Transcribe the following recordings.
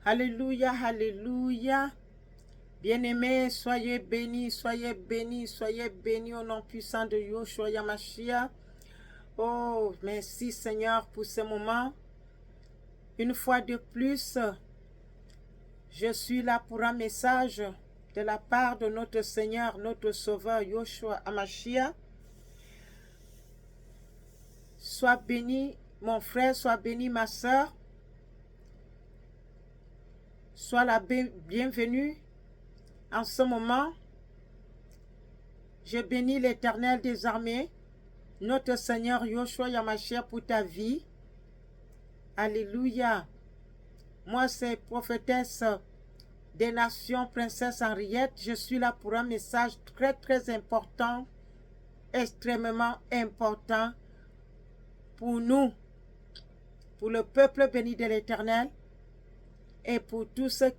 Alléluia, alléluia. Bien-aimés, soyez bénis, soyez bénis, soyez bénis au nom puissant de Yoshua Yamashia. Oh, merci Seigneur pour ce moment. Une fois de plus, je suis là pour un message de la part de notre Seigneur, notre Sauveur Yoshua Amashia. Sois béni mon frère, sois béni ma soeur. Sois la bienvenue en ce moment. Je bénis l'Éternel des armées, notre Seigneur Yoshua Yamashia pour ta vie. Alléluia. Moi, c'est prophétesse des nations, princesse Henriette. Je suis là pour un message très, très important, extrêmement important pour nous, pour le peuple béni de l'Éternel et pour tous ceux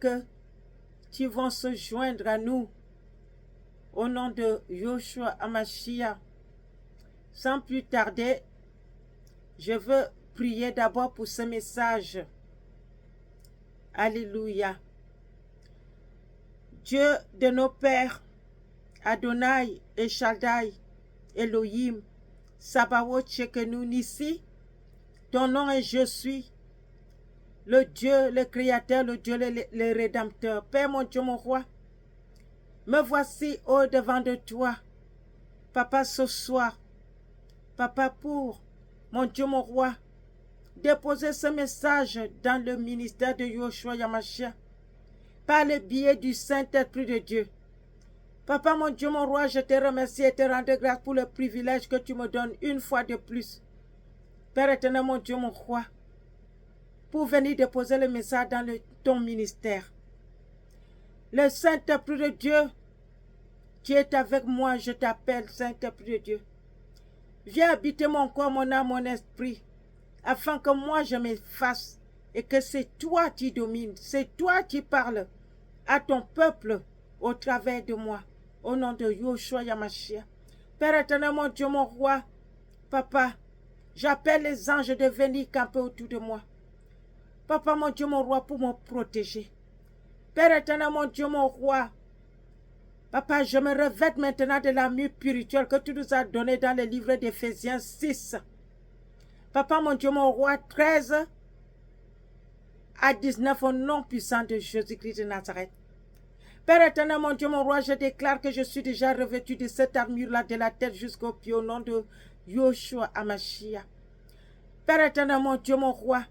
qui vont se joindre à nous au nom de Yoshua Amashia. Sans plus tarder, je veux prier d'abord pour ce message. Alléluia. Dieu de nos pères, Adonai et Shaddai, Elohim, Sabaoth, Shekenu, Nissi, ton nom est Je suis, le Dieu, le Créateur, le Dieu, le Rédempteur. Père mon Dieu, mon roi, me voici au-devant de toi, Papa, ce soir. Papa, pour mon Dieu, mon roi, déposer ce message dans le ministère de Yoshua Yamashia par le biais du Saint-Esprit de Dieu. Papa, mon Dieu, mon roi, je te remercie et te rends grâce pour le privilège que tu me donnes une fois de plus. Père éternel, mon Dieu, mon roi, pour venir déposer le message dans ton ministère. Le Saint-Esprit de Dieu, qui est avec moi, je t'appelle Saint-Esprit de Dieu. Viens habiter mon corps, mon âme, mon esprit, afin que moi je m'efface et que c'est toi qui domines, c'est toi qui parles à ton peuple au travers de moi, au nom de Yoshua Yamashia. Père éternel, mon Dieu, mon roi, Papa, j'appelle les anges de venir camper autour de moi. Papa, mon Dieu, mon roi, pour me protéger. Père éternel, mon Dieu, mon roi, Papa, je me revête maintenant de l'armure spirituelle que tu nous as donnée dans le livre d'Éphésiens 6. Papa, mon Dieu, mon roi, 13 à 19, au nom puissant de Jésus-Christ de Nazareth. Père éternel, mon Dieu, mon roi, je déclare que je suis déjà revêtu de cette armure-là, de la tête jusqu'aux pieds, au nom de Yoshua Amashia. Père éternel, mon Dieu, mon roi,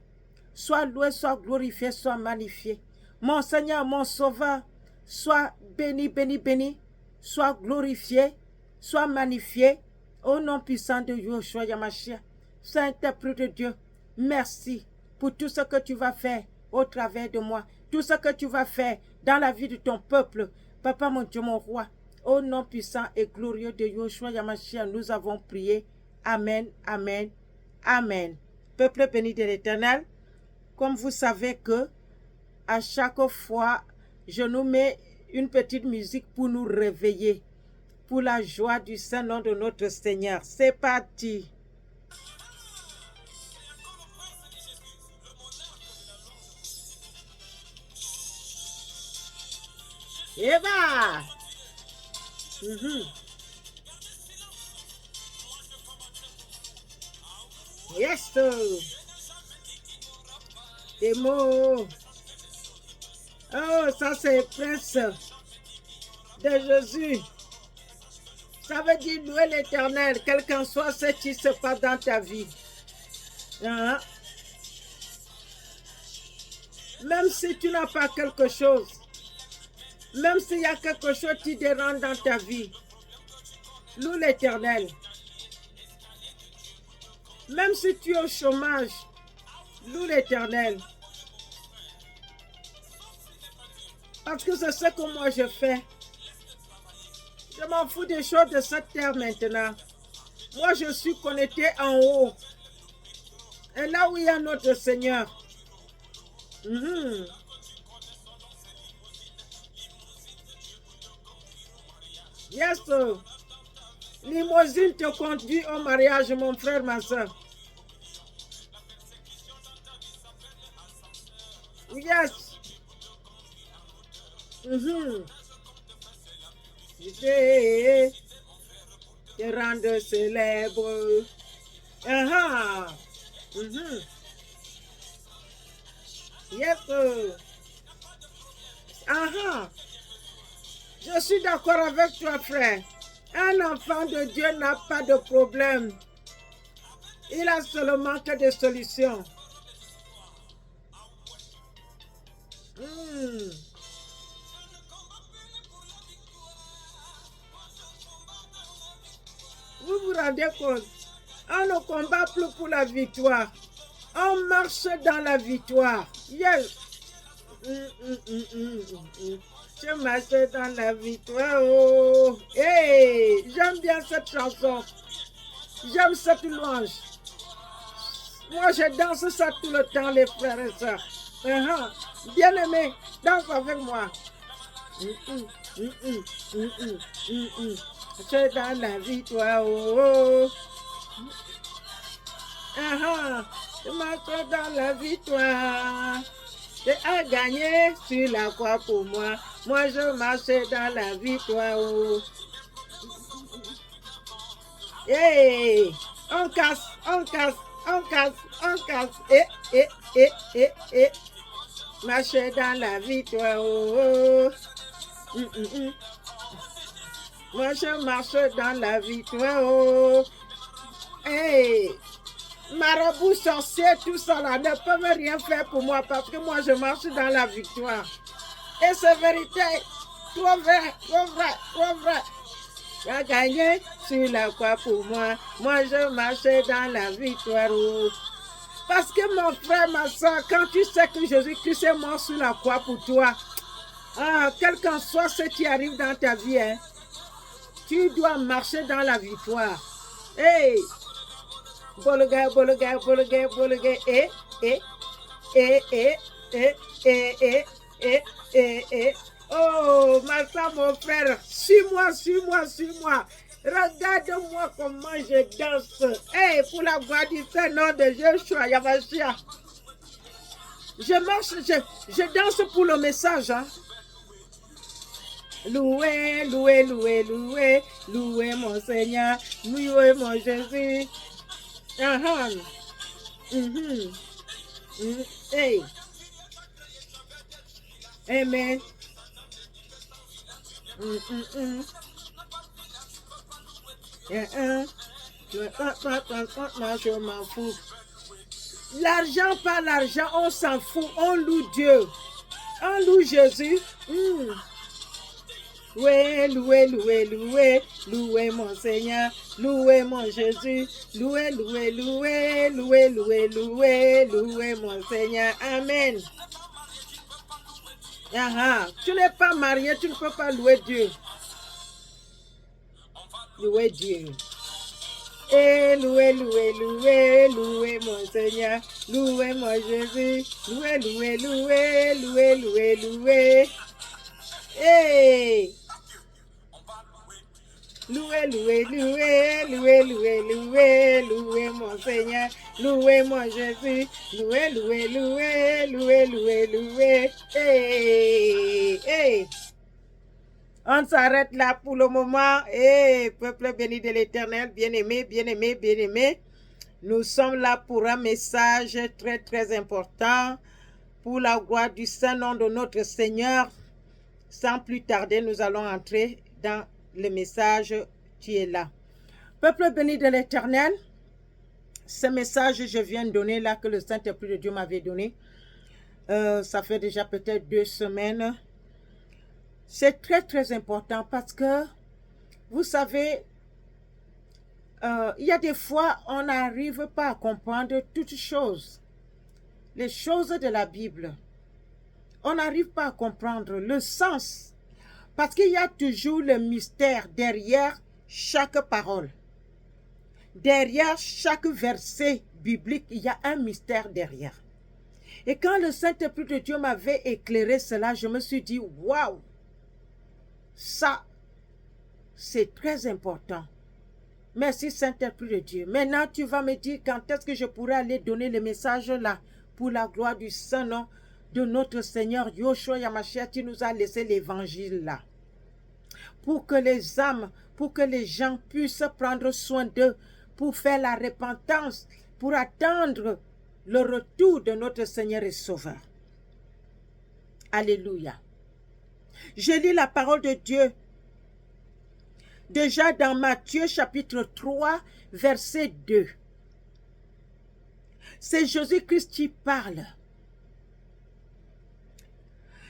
sois loué, sois glorifié, sois magnifié. Mon Seigneur, mon Sauveur, sois béni, béni, béni, sois glorifié, sois magnifié, au nom puissant de Yoshua Yamashia. Saint-Esprit de Dieu, merci pour tout ce que tu vas faire au travers de moi, tout ce que tu vas faire dans la vie de ton peuple. Papa, mon Dieu, mon roi, au nom puissant et glorieux de Yoshua Yamashia, nous avons prié. Amen, amen, amen. Peuple béni de l'Éternel, comme vous savez que à chaque fois, je nous mets une petite musique pour nous réveiller, pour la joie du Saint-Nom de notre Seigneur. C'est parti. Eva! Yes! Des mots. Oh, ça c'est Prince de Jésus. Ça veut dire louer l'Éternel, quel qu'en soit ce qui se passe dans ta vie. Hein? Même si tu n'as pas quelque chose, même s'il y a quelque chose qui dérange dans ta vie, loue l'Éternel. Même si tu es au chômage, loue l'Éternel. Parce que c'est ce que moi je fais. Je m'en fous des choses de cette terre maintenant. Moi je suis connecté en haut. Et là où il y a notre Seigneur. Yes. Limousine te conduit au mariage, mon frère, ma soeur. Yes. Te rendre célèbre. Yes. Je suis d'accord avec toi, frère. Un enfant de Dieu n'a pas de problème. Il a seulement que des solutions. Vous vous rendez compte? On ne combat plus pour la victoire. On marche dans la victoire. Yes. Je marche dans la victoire. Oh. Hey, j'aime bien cette chanson. J'aime cette louange. Moi, je danse ça tout le temps, les frères et sœurs. Bien-aimé, danse avec moi. C'est dans la victoire. Oh. Je marche dans la victoire. J'ai à gagner sur la croix pour moi. Moi, je marche dans la victoire. Oh. Hey, on casse, on casse, on casse, on casse. Marcher dans la victoire. Oh. Moi, je marche dans la victoire. Oh. Hey, marabout, sorcier, tout ça là, ne peuvent rien faire pour moi parce que moi, je marche dans la victoire. Et c'est vérité. Trop vrai, trop vrai, trop vrai. J'ai gagné sur la croix pour moi. Moi, je marche dans la victoire. Oh. Parce que mon frère, ma soeur, quand tu sais que Jésus-Christ est mort sur la croix pour toi, quel qu'en soit ce qui arrive dans ta vie, hein, tu dois marcher dans la victoire. Hey! Bologa, bologa, bologa, bologa, Oh, ma soeur, mon frère, suis-moi, suis-moi, suis-moi. Regarde-moi comment je danse. Hey, pour la gloire du Saint-Nom de Yeshua, Yamashia. Je marche, je danse pour le message. Hein. Louez, louez, louez, louez, louez mon Seigneur, louez mon Jésus. Hey. Amen. Je m'en fous. L'argent, pas l'argent, on s'en fout. On loue Dieu. On loue Jésus. Louez, louez, louez, louez, louez mon Seigneur, louez mon Jésus, louez, louez, louez, louez, louez, louez, louez mon Seigneur. Amen. Tu n'es pas marié, tu ne peux pas louer Dieu. Louez Dieu. Et louez, louez, louez, louez mon Seigneur, louez mon Jésus, louez, louez, louez, louez, louez, louez. Hey! Louez, louez, louez, louez, louez, louez, louez mon Seigneur, louez mon Jésus, louez, louez, louez, louez, louez, louez. Hey! Hey! On s'arrête là pour le moment. Hey, peuple béni de l'Éternel, bien-aimé, bien-aimé, bien-aimé. Nous sommes là pour un message très, très important pour la gloire du Saint-Nom de notre Seigneur. Sans plus tarder, nous allons entrer dans le message qui est là. Peuple béni de l'Éternel, ce message que je viens de donner là, que le Saint-Esprit de Dieu m'avait donné, ça fait déjà peut-être 2 semaines. C'est très, très important parce que, vous savez, il y a des fois, on n'arrive pas à comprendre toutes choses. Les choses de la Bible. On n'arrive pas à comprendre le sens. Parce qu'il y a toujours le mystère derrière chaque parole. Derrière chaque verset biblique, il y a un mystère derrière. Et quand le Saint-Esprit de Dieu m'avait éclairé cela, je me suis dit, waouh, ça, c'est très important. Merci Saint-Esprit de Dieu. Maintenant, tu vas me dire quand est-ce que je pourrai aller donner le message là pour la gloire du Saint-Nom de notre Seigneur Yoshua Yamashiach, tu nous as laissé l'évangile là. Pour que les âmes, pour que les gens puissent prendre soin d'eux, pour faire la repentance, pour attendre le retour de notre Seigneur et Sauveur. Alléluia. Je lis la parole de Dieu déjà dans Matthieu chapitre 3, verset 2. C'est Jésus-Christ qui parle.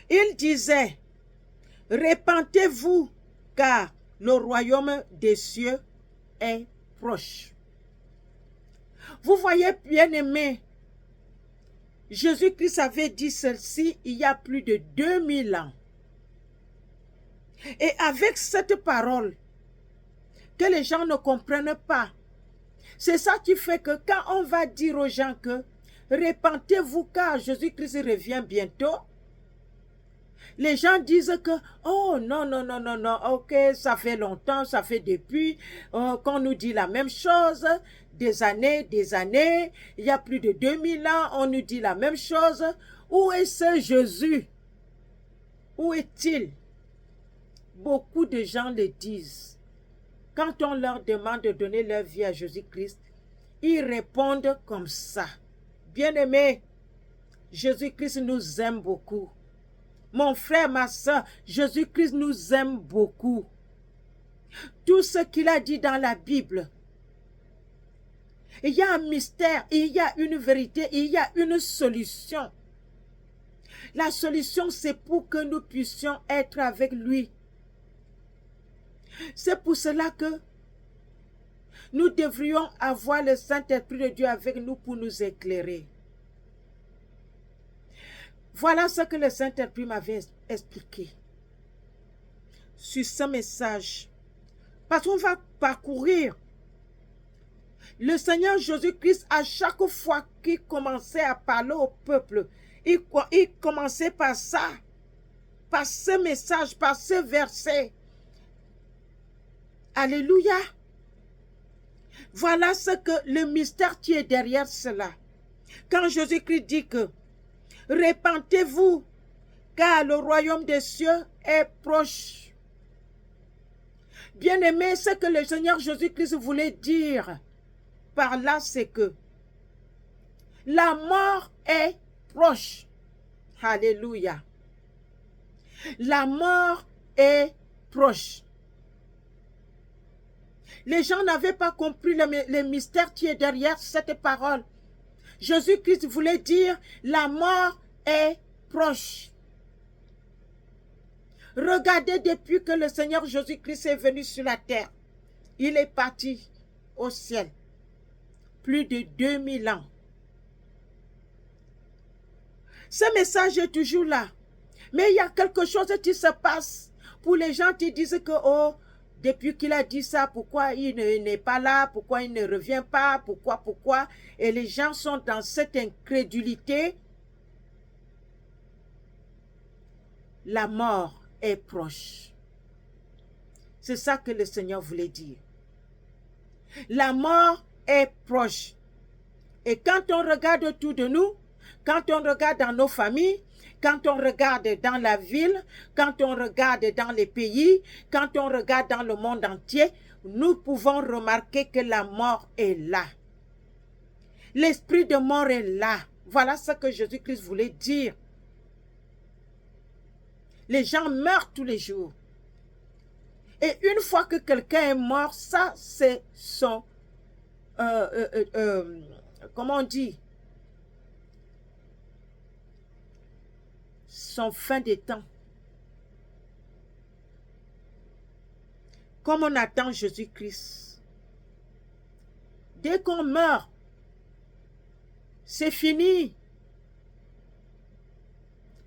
Il disait, « Repentez-vous, car le royaume des cieux est proche. » Vous voyez, bien-aimés, Jésus-Christ avait dit ceci il y a plus de 2000 ans. Et avec cette parole, que les gens ne comprennent pas, c'est ça qui fait que quand on va dire aux gens que repentez-vous car Jésus-Christ revient bientôt, les gens disent que, oh non, non, non, non, non, ok, ça fait longtemps, ça fait depuis qu'on nous dit la même chose, des années, il y a plus de 2000 ans, on nous dit la même chose. Où est ce Jésus? Où est-il? Beaucoup de gens le disent. Quand on leur demande de donner leur vie à Jésus-Christ, ils répondent comme ça. Bien-aimés, Jésus-Christ nous aime beaucoup. Mon frère, ma soeur, Jésus-Christ nous aime beaucoup. Tout ce qu'il a dit dans la Bible, il y a un mystère, il y a une vérité, il y a une solution. La solution, c'est pour que nous puissions être avec lui. C'est pour cela que nous devrions avoir le Saint-Esprit de Dieu avec nous pour nous éclairer. Voilà ce que le Saint-Esprit m'avait expliqué sur ce message. Parce qu'on va parcourir. Le Seigneur Jésus-Christ, à chaque fois qu'il commençait à parler au peuple, il commençait par ça, par ce message, par ce verset. Alléluia. Voilà ce que le mystère qui est derrière cela. Quand Jésus-Christ dit que repentez-vous, car le royaume des cieux est proche. Bien-aimé, ce que le Seigneur Jésus-Christ voulait dire par là, c'est que la mort est proche. Alléluia. La mort est proche. Les gens n'avaient pas compris le mystère qui est derrière cette parole. Jésus-Christ voulait dire, la mort est proche. Regardez, depuis que le Seigneur Jésus-Christ est venu sur la terre, il est parti au ciel. Plus de 2000 ans. Ce message est toujours là. Mais il y a quelque chose qui se passe pour les gens qui disent que, oh, depuis qu'il a dit ça, pourquoi il n'est pas là, pourquoi il ne revient pas, pourquoi. Et les gens sont dans cette incrédulité. La mort est proche. C'est ça que le Seigneur voulait dire. La mort est proche. Et quand on regarde autour de nous, quand on regarde dans nos familles, quand on regarde dans la ville, quand on regarde dans les pays, quand on regarde dans le monde entier, nous pouvons remarquer que la mort est là. L'esprit de mort est là. Voilà ce que Jésus-Christ voulait dire. Les gens meurent tous les jours. Et une fois que quelqu'un est mort, ça c'est son... comment on dit? Son fin des temps. Comme on attend Jésus-Christ. Dès qu'on meurt, c'est fini.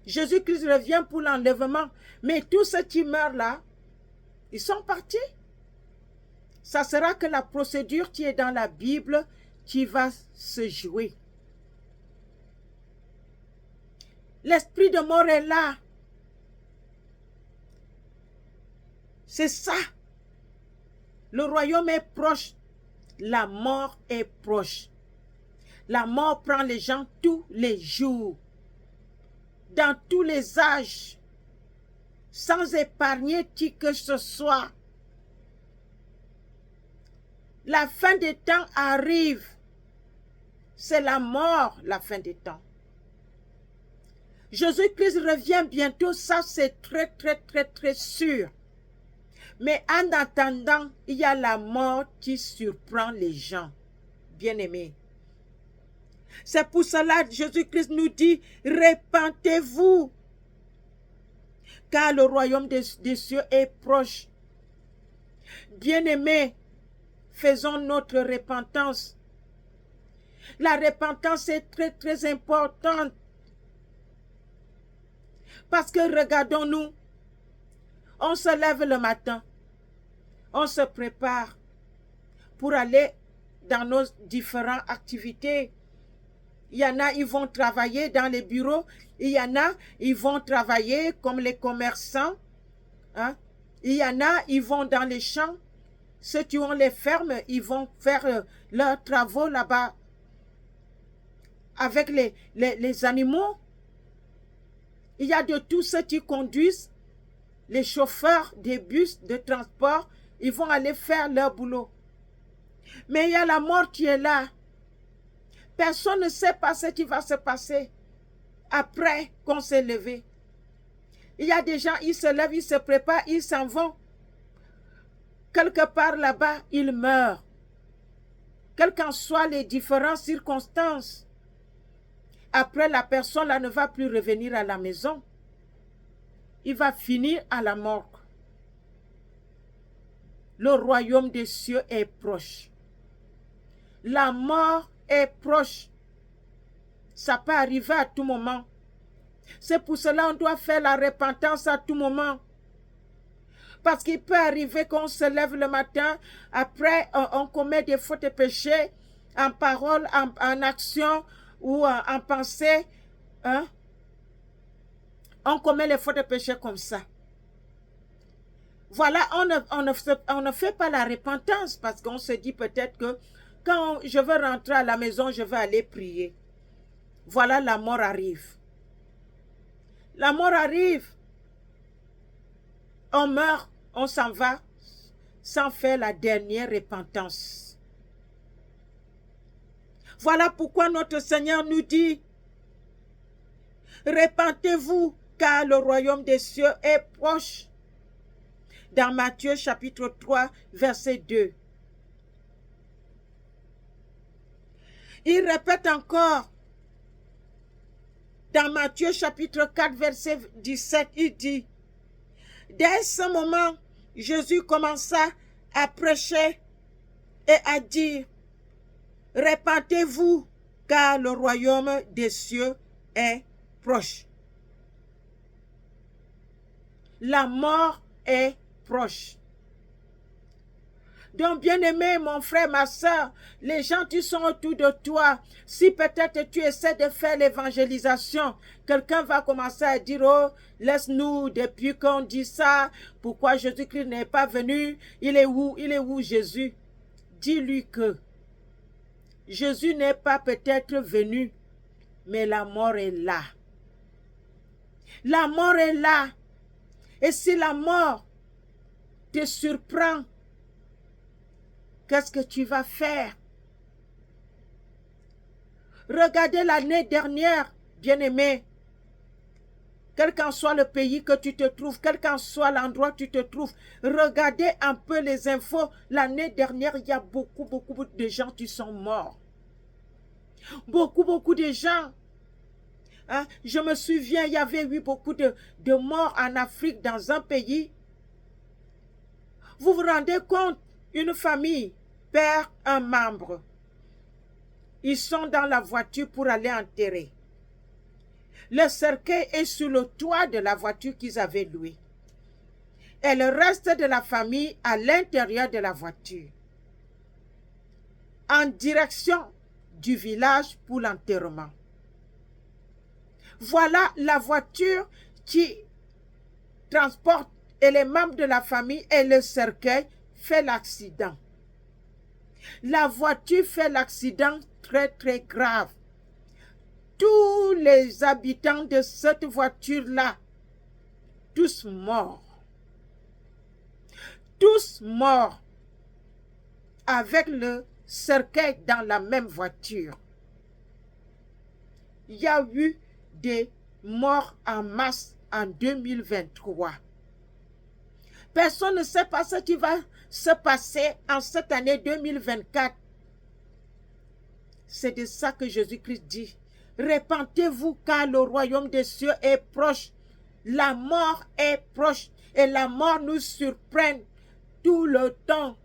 Jésus-Christ revient pour l'enlèvement. Mais tous ceux qui meurent là, ils sont partis. Ça sera que la procédure qui est dans la Bible qui va se jouer. L'esprit de mort est là. C'est ça. Le royaume est proche. La mort est proche. La mort prend les gens tous les jours. dans tous les âges, sans épargner qui que ce soit. La fin des temps arrive. C'est la mort, la fin des temps. Jésus-Christ revient bientôt, ça c'est très, très, très, très sûr. Mais en attendant, il y a la mort qui surprend les gens, bien-aimés. C'est pour cela que Jésus-Christ nous dit, répentez-vous, car le royaume des cieux est proche. Bien-aimés, faisons notre repentance. La repentance est très, très importante. Parce que regardons-nous, on se lève le matin, on se prépare pour aller dans nos différentes activités. Il y en a, ils vont travailler dans les bureaux. Il y en a, ils vont travailler comme les commerçants. Hein? Il y en a, ils vont dans les champs. Ceux qui ont les fermes, ils vont faire leurs travaux là-bas avec les animaux. Il y a de tous ceux qui conduisent, les chauffeurs des bus de transport, ils vont aller faire leur boulot. Mais il y a la mort qui est là. Personne ne sait pas ce qui va se passer après qu'on s'est levé. Il y a des gens, ils se lèvent, ils se préparent, ils s'en vont. Quelque part là-bas, ils meurent. Quelles qu'en soient les différentes circonstances. Après, la personne là ne va plus revenir à la maison. Il va finir à la mort. Le royaume des cieux est proche. La mort est proche. Ça peut arriver à tout moment. C'est pour cela qu'on doit faire la repentance à tout moment. Parce qu'il peut arriver qu'on se lève le matin, après on commet des fautes et péchés, en parole, en action ou en pensée. Hein? On commet les fautes et péchés comme ça. Voilà, on ne fait pas la repentance parce qu'on se dit peut-être que quand je veux rentrer à la maison, je vais aller prier. Voilà, la mort arrive. La mort arrive. On meurt, on s'en va sans faire la dernière repentance. Voilà pourquoi notre Seigneur nous dit, repentez-vous car le royaume des cieux est proche. Dans Matthieu chapitre 3, verset 2. Il répète encore, dans Matthieu chapitre 4, verset 17, il dit, dès ce moment, Jésus commença à prêcher et à dire, repentez-vous, car le royaume des cieux est proche. La mort est proche. Donc, bien-aimé, mon frère, ma soeur, les gens qui sont autour de toi, si peut-être tu essaies de faire l'évangélisation, quelqu'un va commencer à dire, oh, laisse-nous, depuis qu'on dit ça, pourquoi Jésus-Christ n'est pas venu? Il est où Jésus? Dis-lui que Jésus n'est pas peut-être venu, mais la mort est là. La mort est là. Et si la mort te surprend, qu'est-ce que tu vas faire? Regardez l'année dernière, bien-aimé, quel qu'en soit le pays que tu te trouves, quel qu'en soit l'endroit où tu te trouves, regardez un peu les infos. L'année dernière, il y a beaucoup de gens qui sont morts. Beaucoup de gens. Hein? Je me souviens, il y avait eu beaucoup de morts en Afrique dans un pays. Vous vous rendez compte, une famille perd un membre. Ils sont dans la voiture pour aller enterrer. Le cercueil est sur le toit de la voiture qu'ils avaient louée. Et le reste de la famille à l'intérieur de la voiture. En direction du village pour l'enterrement. Voilà la voiture qui transporte et les membres de la famille et le cercueil fait l'accident. La voiture fait l'accident très grave. tous les habitants de cette voiture-là, tous morts. Tous morts avec le cercueil dans la même voiture. Il y a eu des morts en masse en 2023. Personne ne sait pas ce qui va se passer en cette année 2024. C'est de ça que Jésus-Christ dit. Répentez-vous car le royaume des cieux est proche. La mort est proche et la mort nous surprend tout le temps.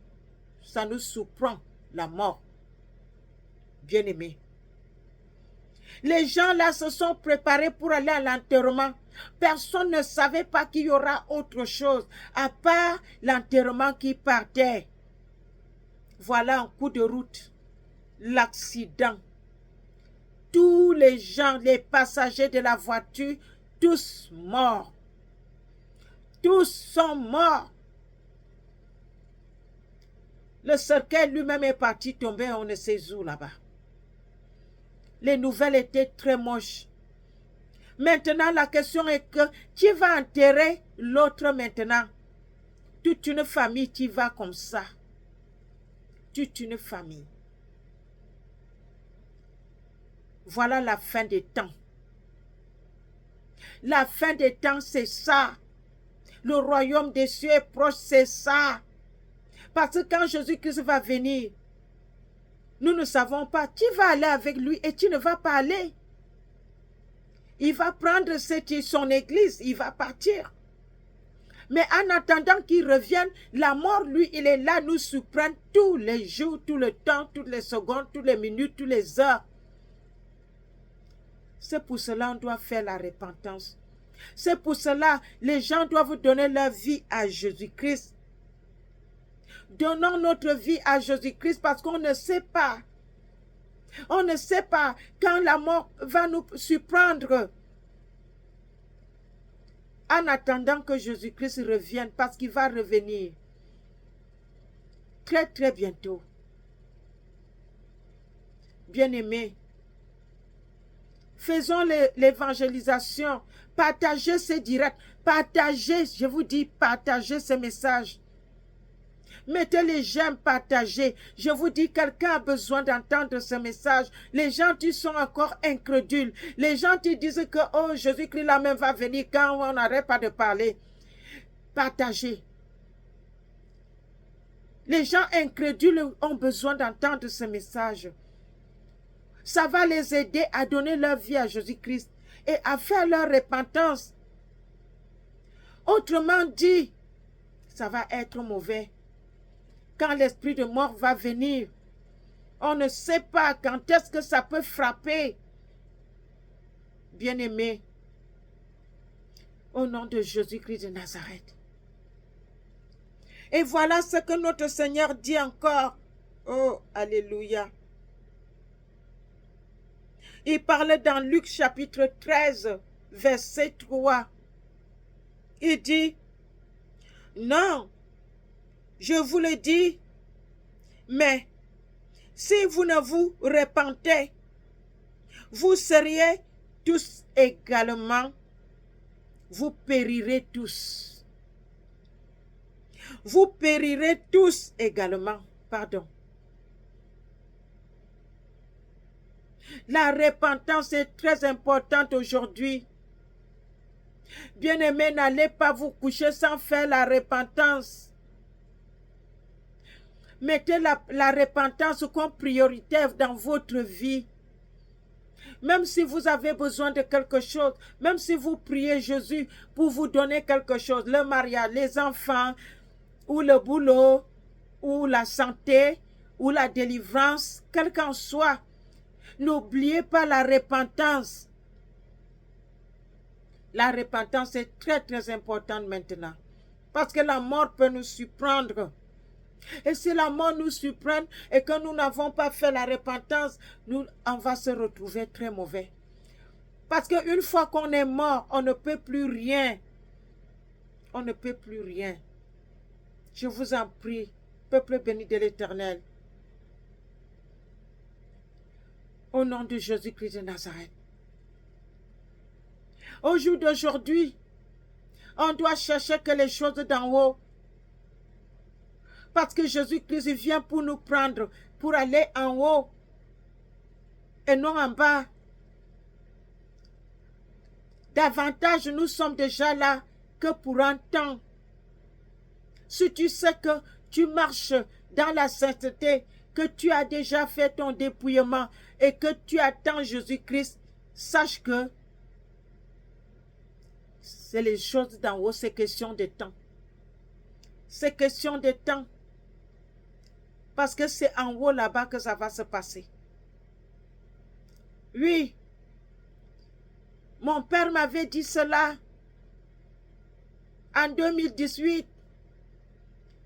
Ça nous surprend, la mort. Bien-aimés. Les gens là se sont préparés pour aller à l'enterrement. Personne ne savait pas qu'il y aura autre chose à part l'enterrement qui partait. Voilà un coup de route. L'accident. Tous les gens, les passagers de la voiture, tous morts. Tous sont morts. Le cercueil lui-même est parti tomber, on ne sait où là-bas. Les nouvelles étaient très moches. Maintenant, la question est que qui va enterrer l'autre maintenant? Toute une famille qui va comme ça. Toute une famille. Voilà la fin des temps. La fin des temps, c'est ça. Le royaume des cieux est proche, c'est ça. Parce que quand Jésus-Christ va venir, nous ne savons pas qui va aller avec lui et qui ne va pas aller. Il va prendre son église, il va partir. Mais en attendant qu'il revienne, la mort, lui, il est là, nous surprend tous les jours, tout le temps, toutes les secondes, toutes les minutes, toutes les heures. C'est pour cela qu'on doit faire la repentance. C'est pour cela les gens doivent donner leur vie à Jésus-Christ. Donnons notre vie à Jésus-Christ parce qu'on ne sait pas. On ne sait pas quand la mort va nous surprendre. En attendant que Jésus-Christ revienne, parce qu'il va revenir très très bientôt. Bien-aimés, faisons l'évangélisation, partagez ces directs, partagez, je vous dis, partagez ces messages. Mettez les j'aime, partagez. Je vous dis, quelqu'un a besoin d'entendre ce message. Les gens qui sont encore incrédules. Les gens qui disent que, oh, Jésus-Christ là même va venir quand on n'arrête pas de parler. Partagez. Les gens incrédules ont besoin d'entendre ce message. Ça va les aider à donner leur vie à Jésus-Christ et à faire leur repentance. Autrement dit, ça va être mauvais. Quand l'esprit de mort va venir, on ne sait pas quand est-ce que ça peut frapper. Bien-aimés, au nom de Jésus-Christ de Nazareth. Et voilà ce que notre Seigneur dit encore. Oh, alléluia. Il parlait dans Luc chapitre 13, verset 3. Il dit, non, je vous le dis, mais si vous ne vous repentez, vous seriez tous également, vous périrez tous. Vous périrez tous également. Pardon. La repentance est très importante aujourd'hui. Bien-aimés, n'allez pas vous coucher sans faire la repentance. Mettez la repentance comme prioritaire dans votre vie. Même si vous avez besoin de quelque chose, même si vous priez Jésus pour vous donner quelque chose, le mariage, les enfants, ou le boulot, ou la santé, ou la délivrance, quel qu'en soit, n'oubliez pas la repentance. La repentance est très très importante maintenant. Parce que la mort peut nous surprendre. Et si la mort nous surprend et que nous n'avons pas fait la repentance, on va se retrouver très mauvais. Parce qu'une fois qu'on est mort, on ne peut plus rien. On ne peut plus rien. Je vous en prie, peuple béni de l'Éternel. Au nom de Jésus-Christ de Nazareth. Au jour d'aujourd'hui, on doit chercher que les choses d'en haut. Parce que Jésus-Christ vient pour nous prendre, pour aller en haut et non en bas. Davantage, nous sommes déjà là que pour un temps. Si tu sais que tu marches dans la sainteté, que tu as déjà fait ton dépouillement et que tu attends Jésus-Christ, sache que c'est les choses d'en haut, c'est question de temps. C'est question de temps. Parce que c'est en haut là-bas que ça va se passer. Oui, mon père m'avait dit cela en 2018.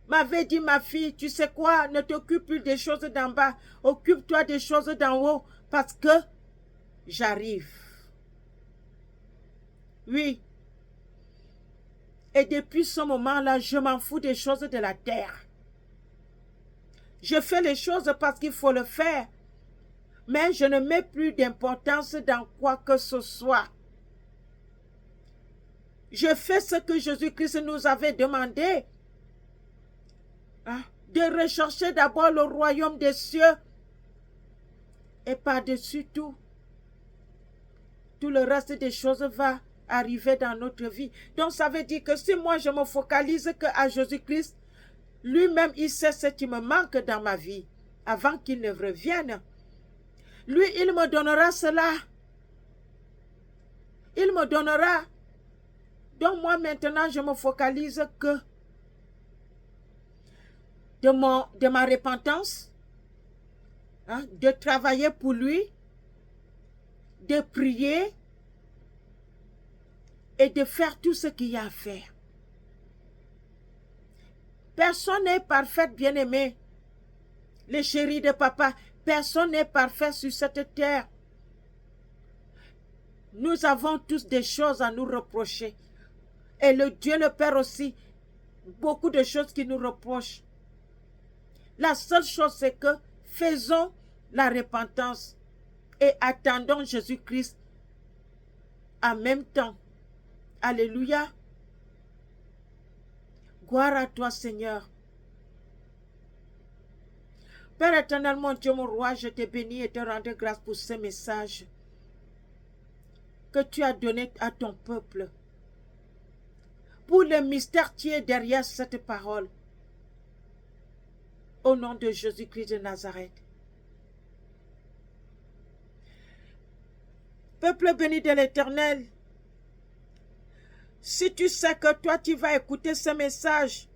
M'avait dit, ma fille, tu sais quoi, ne t'occupe plus des choses d'en bas, occupe-toi des choses d'en haut, parce que j'arrive. Oui. Et depuis ce moment-là, je m'en fous des choses de la terre. Je fais les choses parce qu'il faut le faire, mais je ne mets plus d'importance dans quoi que ce soit. Je fais ce que Jésus-Christ nous avait demandé. De rechercher d'abord le royaume des cieux et par-dessus tout, tout le reste des choses va arriver dans notre vie. Donc ça veut dire que si moi je me focalise qu'à Jésus-Christ, lui-même il sait ce qui me manque dans ma vie avant qu'il ne revienne. Lui, il me donnera cela. Il me donnera. Donc moi maintenant je me focalise que de ma repentance, de travailler pour lui, de prier et de faire tout ce qu'il y a à faire. Personne n'est parfait, bien-aimé. Les chéris de papa, personne n'est parfait sur cette terre. Nous avons tous des choses à nous reprocher. Et le Dieu le Père aussi, beaucoup de choses qui nous reprochent. La seule chose, c'est que faisons la repentance et attendons Jésus-Christ en même temps. Alléluia. Gloire à toi, Seigneur. Père éternel, mon Dieu, mon roi, je te bénis et te rends grâce pour ce message que tu as donné à ton peuple. Pour le mystère qui est derrière cette parole. Au nom de Jésus-Christ de Nazareth. Peuple béni de l'Éternel, si tu sais que toi tu vas écouter ce message,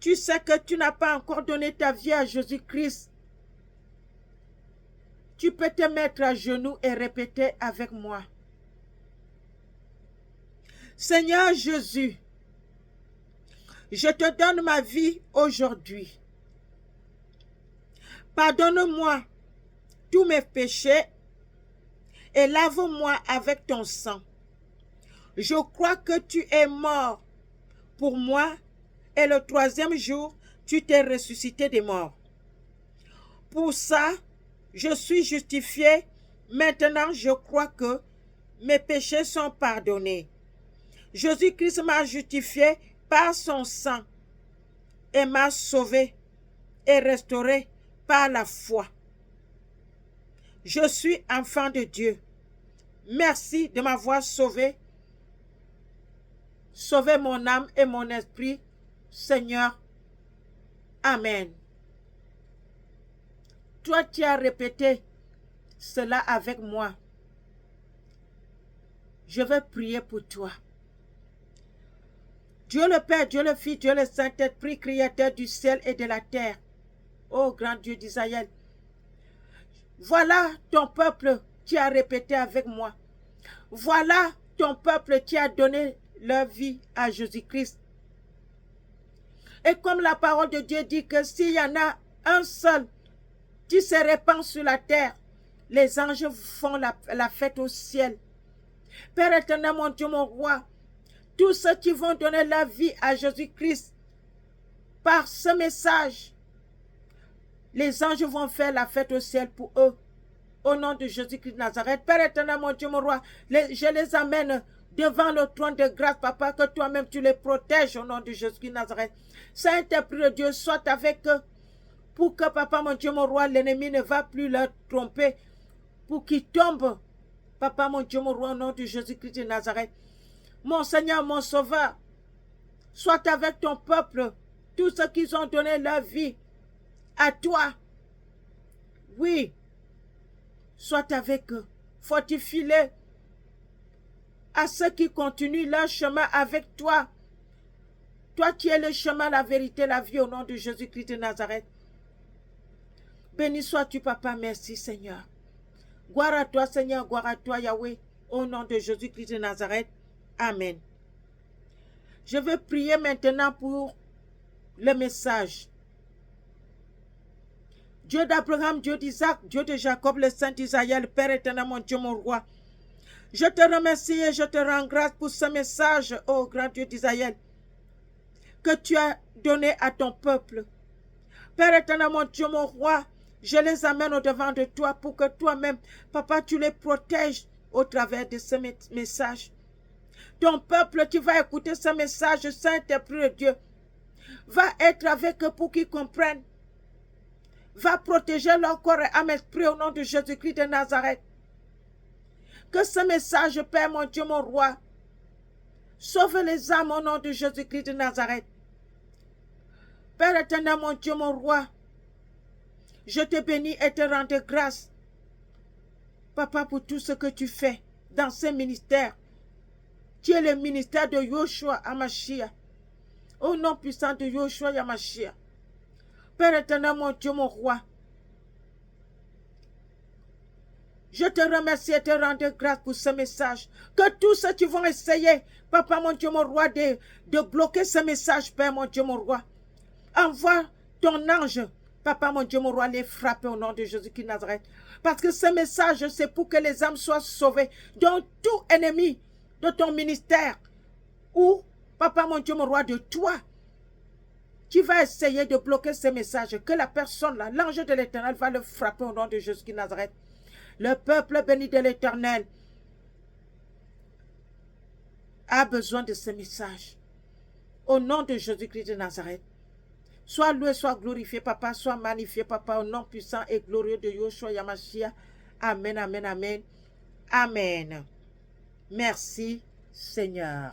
tu sais que tu n'as pas encore donné ta vie à Jésus-Christ, tu peux te mettre à genoux et répéter avec moi. Seigneur Jésus, je te donne ma vie aujourd'hui. Pardonne-moi tous mes péchés et lave-moi avec ton sang. Je crois que tu es mort pour moi et le troisième jour, tu t'es ressuscité des morts. Pour ça, je suis justifié. Maintenant, je crois que mes péchés sont pardonnés. Jésus-Christ m'a justifié par son sang et m'a sauvé et restauré par la foi. Je suis enfant de Dieu. Merci de m'avoir sauvé. Sauvez mon âme et mon esprit, Seigneur. Amen. Toi, tu as répété cela avec moi. Je vais prier pour toi. Dieu le Père, Dieu le Fils, Dieu le Saint-Esprit, Créateur du ciel et de la terre. Ô grand Dieu d'Israël. Voilà ton peuple qui a répété avec moi. Voilà ton peuple qui a donné leur vie à Jésus-Christ. Et comme la parole de Dieu dit que s'il y en a un seul qui se répand sur la terre, les anges font la fête au ciel. Père éternel, mon Dieu, mon roi, tous ceux qui vont donner leur vie à Jésus-Christ par ce message, les anges vont faire la fête au ciel pour eux. Au nom de Jésus-Christ de Nazareth. Père éternel, mon Dieu, mon roi, je les amène devant le trône de grâce, papa, que toi-même tu les protèges au nom de Jésus-Christ de Nazareth. Saint-Esprit de Dieu, soit avec eux pour que, papa, mon Dieu, mon roi, l'ennemi ne va plus leur tromper, pour qu'ils tombent, papa, mon Dieu, mon roi, au nom de Jésus-Christ de Nazareth. Mon Seigneur, mon Sauveur, soit avec ton peuple, tous ceux qui ont donné leur vie à toi. Oui, soit avec eux. Fortifie-les à ceux qui continuent leur chemin avec toi. Toi qui es le chemin, la vérité, la vie, au nom de Jésus-Christ de Nazareth. Béni sois-tu, papa. Merci, Seigneur. Gloire à toi, Seigneur. Gloire à toi, Yahweh. Au nom de Jésus-Christ de Nazareth. Amen. Je vais prier maintenant pour le message. Dieu d'Abraham, Dieu d'Isaac, Dieu de Jacob, le Saint d'Israël, Père éternel, mon Dieu, mon roi. Je te remercie et je te rends grâce pour ce message, ô grand Dieu d'Israël, que tu as donné à ton peuple. Père éternel, mon Dieu, mon roi, je les amène au-devant de toi pour que toi-même, papa, tu les protèges au travers de ce message. Ton peuple qui va écouter ce message, Saint-Esprit de Dieu, va être avec eux pour qu'ils comprennent. Va protéger leur corps et âme esprit au nom de Jésus-Christ de Nazareth. Que ce message, Père, mon Dieu, mon roi, sauve les âmes au nom de Jésus-Christ de Nazareth. Père éternel, mon Dieu, mon roi, je te bénis et te rends grâce, papa, pour tout ce que tu fais dans ce ministère, qui est le ministère de Yoshua Hamashia, au nom puissant de Yoshua Hamashia. Père éternel, mon Dieu, mon roi, je te remercie et te rends grâce pour ce message. Que tous ceux qui vont essayer, papa, mon Dieu, mon roi, de bloquer ce message, Père, mon Dieu, mon roi, envoie ton ange, papa, mon Dieu, mon roi, les frapper au nom de Jésus-Christ de Nazareth. Parce que ce message, c'est pour que les âmes soient sauvées. Donc, tout ennemi de ton ministère, ou, papa, mon Dieu, mon roi, de toi, qui va essayer de bloquer ce message, que la personne là, l'ange de l'Éternel va le frapper au nom de Jésus-Christ de Nazareth. Le peuple béni de l'Éternel a besoin de ce message. Au nom de Jésus-Christ de Nazareth. Sois loué, sois glorifié, papa, sois magnifié, papa, au nom puissant et glorieux de Yoshua Hamashia. Amen, amen, amen. Amen. Merci, Seigneur.